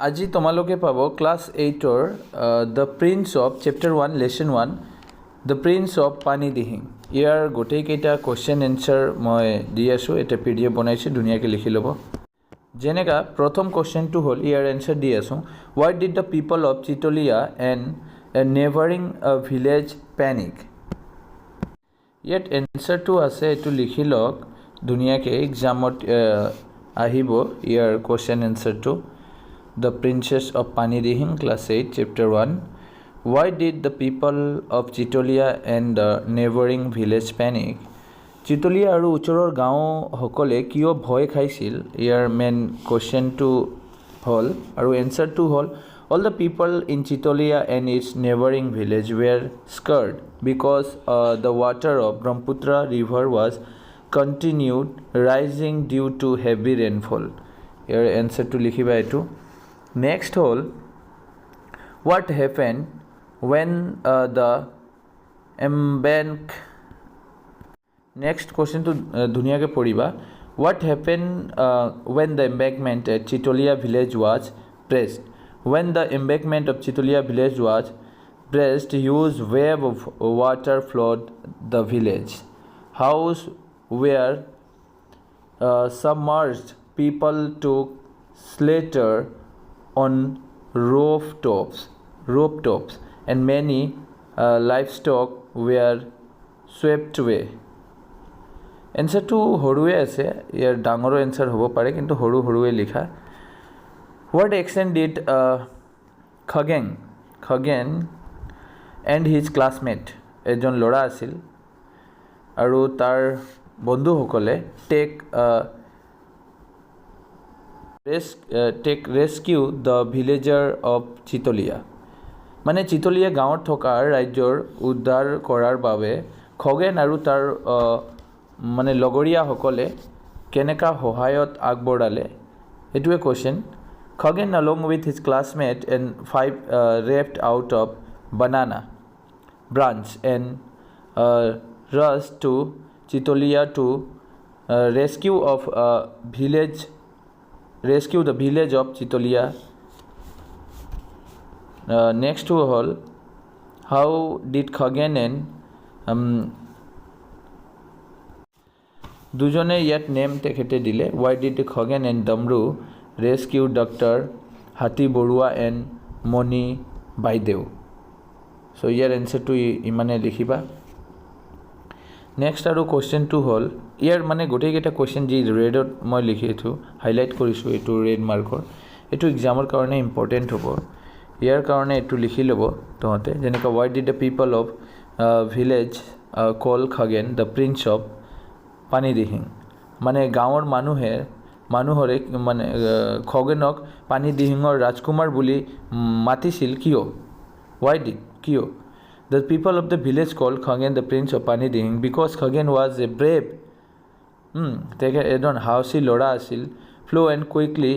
আজি তোমালোকে পাব ক্লাছ 8ৰ the prince of chapter 1 lesson 1 the prince of Pani Dihing. ইয়াৰ গোটেইকেইটা কুৱেশ্যন এনচাৰ মই দি আছোঁ। এটা PDF বনাইছোঁ, ধুনীয়াকৈ লিখি ল'ব। যেনেকা প্ৰথম কুৱেশ্যনটো হ'ল, ইয়াৰ এনচাৰ দি আছোঁ। What did the people of Chitalia and a neighbouring village panic. ইয়াত এনচাৰটো আছে, এইটো লিখি লওক ধুনীয়াকৈ, এক্সামত আহিব ইয়াৰ কুৱেশ্যন এনচাৰটো। The Princess of Pani Dihing, Class 8, Chapter 1. Why did the people of Chitolia and the neighboring village panic? Chitolia আৰু ওচৰৰ গাঁও সকলে কিয় ভয় খাইছিল, ইয়াৰ মেইন কুৱেশ্যনটো হ'ল, আৰু এনচাৰটো হ'ল, all the people in Chitolia and its neighboring village were scared because the water of Brahmaputra river was continued rising due to heavy rainfall. ইয়াৰ এনচাৰটো লিখিবা এইটো। Next whole, what happened when the embank, next question to dhuniya ke poriba, what happened when the embankment at Chitolia village was pressed? When the embankment of Chitolia village was pressed, huge wave of water flowed the village. Houses were submerged. People took shelter on rooftops, and many livestock were swept away. এনচাৰটো সৰুৱে আছে, ইয়াৰ ডাঙৰো answer হ'ব পাৰে, কিন্তু সৰুৱে লিখা। What extent did Khagen and his classmate, এজন ল'ৰা আছিল আৰু তাৰ বন্ধুসকলে take rescue the villager of Chitalia, মানে চিতলিয়া গাঁৱত থকা ৰাজ্যৰ উদ্ধাৰ কৰাৰ বাবে খগেন আৰু তাৰ মানে লগৰীয়াসকলে কেনেকুৱা সহায়ত আগবঢ়ালে, এইটোৱে question. Khagen along with his classmate and 5 wrapped out of banana branch and rushed to Chitolia to rescue the village of Chitolia. Next to all, how did Khagin and দুজনে ইয়াত নেম তেখেতে দিলে। Why did Khagin and Damru rescue Dr. Hati Borua and Moni Baidev? So ইয়াৰ এনচাৰটো ইমানে লিখিবা। Next আৰু কুৱেশ্যনটো হ'ল, ইয়াৰ মানে গোটেইকেইটা কুৱেশ্যন যি ৰেডত মই লিখিছোঁ, হাইলাইট কৰিছোঁ, এইটো ৰেড মাৰ্কৰ, এইটো এক্সামৰ কাৰণে ইম্পৰ্টেণ্ট হ'ব। ইয়াৰ কাৰণে এইটো লিখি ল'ব তহঁতে, যেনেকৈ হোৱাই did the people of village call Khagen the prince of Pani Dihing, মানে গাঁৱৰ মানুহৰে মানে খগেনক পানী দিহিঙৰ ৰাজকুমাৰ বুলি মাতিছিল কিয়? হোৱাই ডিড, কিয়? The people of the village called Khagin the Prince of Pani Dihing because Khagin was a brave, এজন সাহসী ল'ৰা আছিল, flew and quickly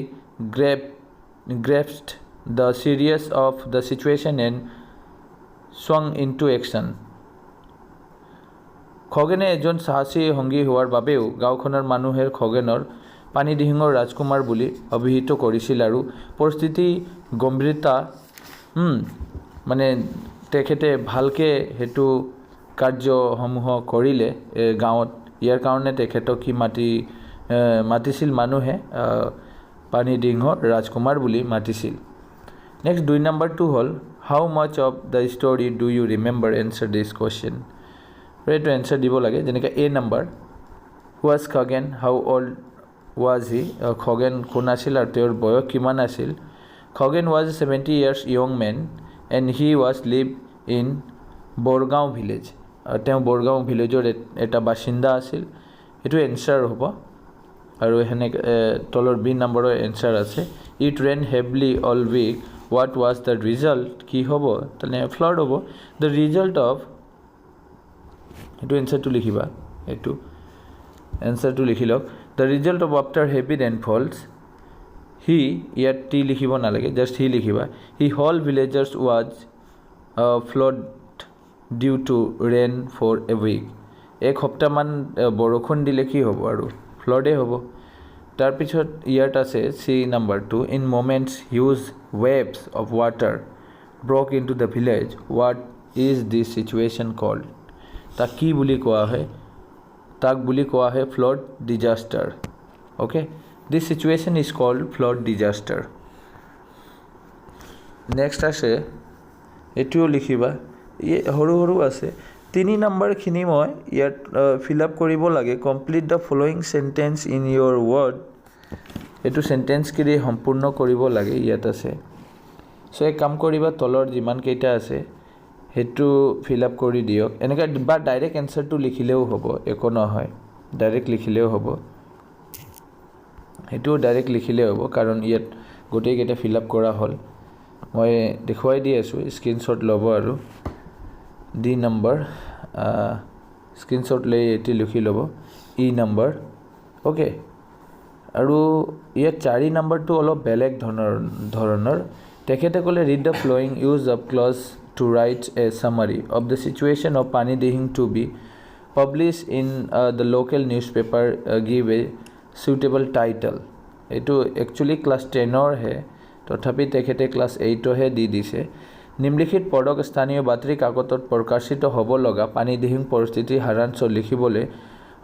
grasped the serious of the situation and swung into action. খগেনে এজন সাহসী সংগী হোৱাৰ বাবেও গাঁওখনৰ মানুহে খগেনৰ পানী দিহিঙৰ ৰাজকুমাৰ বুলি অভিহিত কৰিছিল আৰু পৰিস্থিতি গম্ভীৰতা মানে তেখেতে ভালকৈ সেইটো কাৰ্যসমূহ কৰিলে গাঁৱত। ইয়াৰ কাৰণে তেখেতক কি মাতিছিল মানুহে পানী দিহিঙৰ ৰাজকুমাৰ বুলি মাতিছিল। নেক্সট 2 নম্বৰটো হ'ল, how much of the story do you remember, answer this question. এইটো এনচাৰ দিব লাগে, যেনেকৈ A number, was Khagen, how old was he, Khagen কোন আছিল আৰু তেওঁৰ বয়স কিমান আছিল। Khagen was 70 years young man and he was live in Borgaon village, তেওঁ বৰগাঁও ভিলেজৰ এটা বাসিন্দা আছিল। এইটো এনচাৰ হ'ব। আৰু সেনেকৈ তলৰ B নম্বৰৰ এনচাৰ আছে, it rain heavily all week, what was the result, কি হ'ব, তেনে ফ্লাড হ'ব। দ্য ৰিজাল্ট অফ, এইটো এনচাৰটো লিখিবা, এইটো এনচাৰটো লিখি লওক। The result of after heavy rainfalls, he, ইয়াত টি লিখিব নালাগে, জাষ্ট হি লিখিবা। He whole villagers was flood due to rain for a week, এক সপ্তাহমান বৰষুণ দিলে কি হ'ব আৰু ফ্লডেই হ'ব। তাৰপিছত ইয়াত আছে C number 2 in moments huge waves of water broke into the village what is this situation called তাক কি বুলি কোৱা হয় তাক বুলি কোৱা হয় flood disaster okay this situation is called flood disaster next আছে এটিও লিখিবা হৰু হৰু আছে 3 নম্বৰ খিনি মই ইয়াত ফিল আপ কৰিব লাগে complete the following sentence in your word এটো সেন্টেন্স কিৰি সম্পূৰ্ণ কৰিব লাগে ইয়াত আছে সো এক কাম কৰিবা তলৰ যিমান কেইটা আছে হেতু ফিল আপ কৰি দিয়ক এনেকা বা ডাইৰেক্ট আনসাৰটো লিখিলেও হ'ব একো নহয় ডাইৰেক্ট লিখিলেও হ'ব হেতু ডাইৰেক্ট লিখিলেও হ'ব কাৰণ ইয়াত গোটেই কেইটা ফিল আপ কৰা হ'ল মই দেখুৱাই দি আছো স্ক্ৰিনশ্বট ল'ব আৰু D number screenshot লৈ এটি লিখি ল'ব E number okay আৰু ইয়াত 4 নম্বৰটো অলপ বেলেগ ধৰণৰ তেখেতে ক'লে read the flowing use of clause to write a summary of the situation of Pani Dihing to be published in the local newspaper give a suitable title এটো actually class 10 or হে তথাপি তেখেতে class 8 হে দি দিছে নিম্নলিখিত পদক স্থানীয় বাতৰি কাকতত প্ৰকাশিত হ'ব লগা পানী দিহিং পৰিস্থিতি সাৰাংশ লিখিবলৈ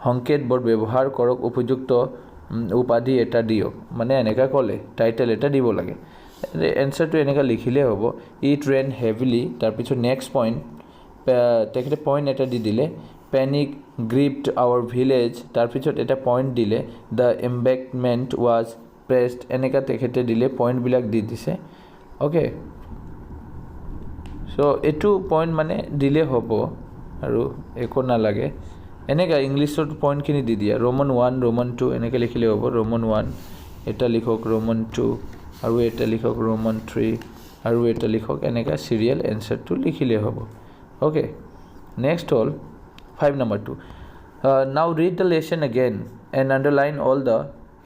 সংকেত বৰ ব্যৱহাৰ কৰক উপযুক্ত উপাধি এটা দিয়ক মানে এনেকা ক'লে টাইটেল এটা দিব লাগে এনসারটো এনেকা লিখিলে হ'ব ইট ৰেইন হেভিলি তাৰ পিছত নেক্সট পইণ্ট তেখেতে পইণ্ট এটা দি দিলে প্যানিক গ্ৰিপড আৱাৰ ভিলেজ তাৰ পিছত এটা পইণ্ট দিলে দ্য এম্বেকমেণ্ট ৱাজ প্ৰেছড এনেকা তেখেতে দিলে পইণ্টবিলাক দি দিছে ওকে সো এটু পইণ্ট মানে দিলে হ'ব আৰু একো না লাগে এনেকা ইংলিশত পইণ্ট খিনি দি দিয়া roman 1 roman 2 এনেকা লিখিলে হ'ব roman 1 এটা লিখক roman 2 আৰু এটা লিখক roman 3 আৰু এটা লিখক এনেকা সিরিয়াল আনসারটো লিখিলে হ'ব okay next hall 5 number 2 now read the lesson again and underline all the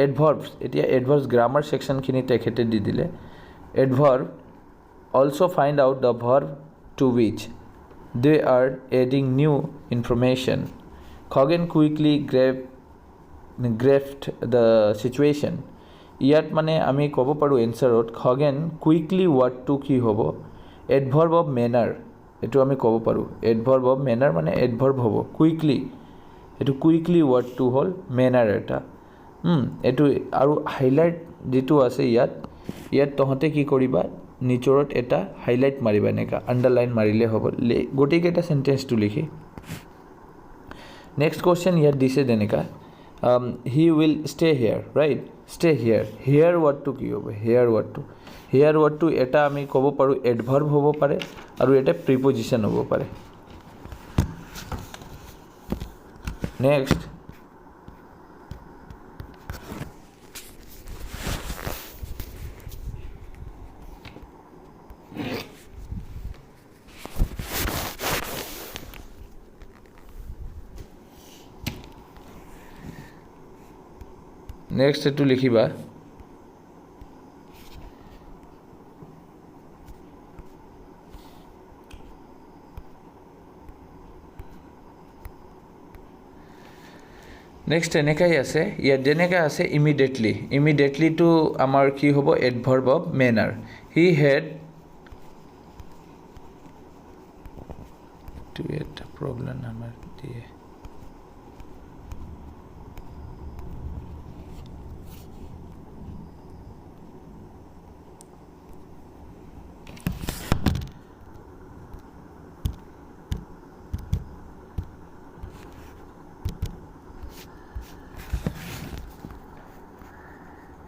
adverbs এতিয়া adverbs grammar section খিনি তেখেতে দি দিলে adverb also find out the verb to which they are adding new information Khoghen quickly grasped the situation ইয়াত মানে আমি ক'ব পাৰো এনসারত Khoghen quickly what to কি হ'ব adverb of manner এটো আমি ক'ব পাৰো adverb of manner মানে adverb হ'ব quickly এটো quickly what to hall manner এটা এটো আৰু হাইলাইট যেটো আছে ইয়াত তহতে কি কৰিবা নিচৰত এটা হাইলাইট মাৰিবা নেকা আন্ডাৰলাইন মাৰিলে হ'ব গোটেই কেটা সেন্টেন্সটো লিখি নেক্সট কোশ্চেন ইয়াত দিছে দেনেকা he will stay here right stay here what to কি হ'ব here what to এটা আমি ক'ব পাৰো adverb হ'ব পাৰে আৰু এটা preposition হ'ব পাৰে নেক্সট নেক্সট এটু লিখিবা নেক্সট এনেকাই আছে ইয়াত যেনেকা আছে ইমিডিয়েটলি টু আমাৰ কি হ'ব adverb of manner he had to get a problem আমাৰ দিয়ে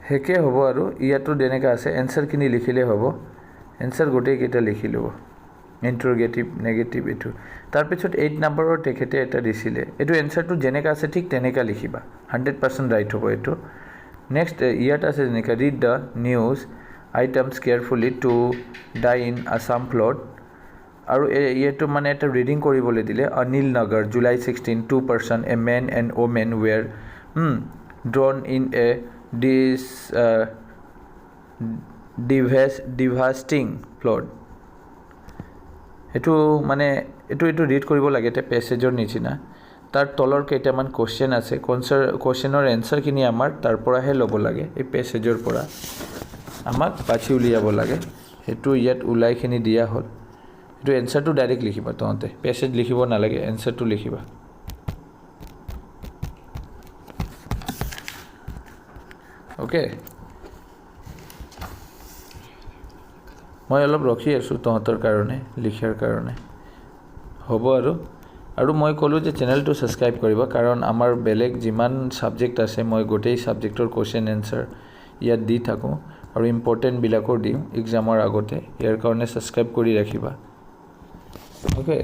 হেকে হ'ব আৰু ইয়াতো দেনেকা আছে আনসাৰ কিনি লিখিলে হ'ব আনসাৰ গোটেই কেটা লিখি লব ইন্টাৰোগেটিভ নেগেটিভ এটো তাৰ পিছত 8 নম্বৰৰ তেখেতে এটা দিছিলে এটো আনসাৰটো যেনেকা আছে ঠিক তেনেকা লিখিবা 100% ৰাইট হ'ব এটো নেক্সট ইয়াত আছে যেনেকা read the news items carefully to die in Assam flood আৰু এটো মানে এটা ৰিডিং কৰিবলৈ দিলে Anil Nagar July 16 2 person a man and woman were drawn in a this devastating flood এটো মানে এটো ৰিড কৰিব লাগে তে প্যাসেজৰ নিচিনা তাৰ তলৰ কেইটামান কোৱেশ্চন আছে কোৱেশ্চনৰ এনসাৰখিনি আমাৰ তাৰ পৰাহে ল'ব লাগে এই পেছেজৰ পৰা আমাক বাছি উলিয়াব লাগে হেতু ইয়াত উলাইখিনি দিয়া হ'ল এটো এনসাৰটো ডাইৰেক্ট লিখিবা তহঁতে পেছেজ লিখিব নালাগে এনসাৰটো লিখিবা ওকে মই অলপ ৰখি আছো তহঁতৰ কাৰণে লিখাৰ কাৰণে হ'ব আৰু মই ক'লো যে চেনেলটো সাবস্ক্ৰাইব কৰিবা কাৰণ আমাৰ বেলেগ যিমান সাবজেক্ট আছে মই গোটেই সাবজেক্টৰ কোৱেশ্চন এনসাৰ ইয়াত দি থাকো আৰু ইম্পৰ্টেন্ট বিলাকৰ দিম এক্সামৰ আগতে ইয়াৰ কাৰণে সাবস্ক্ৰাইব কৰি ৰাখিবা ওকে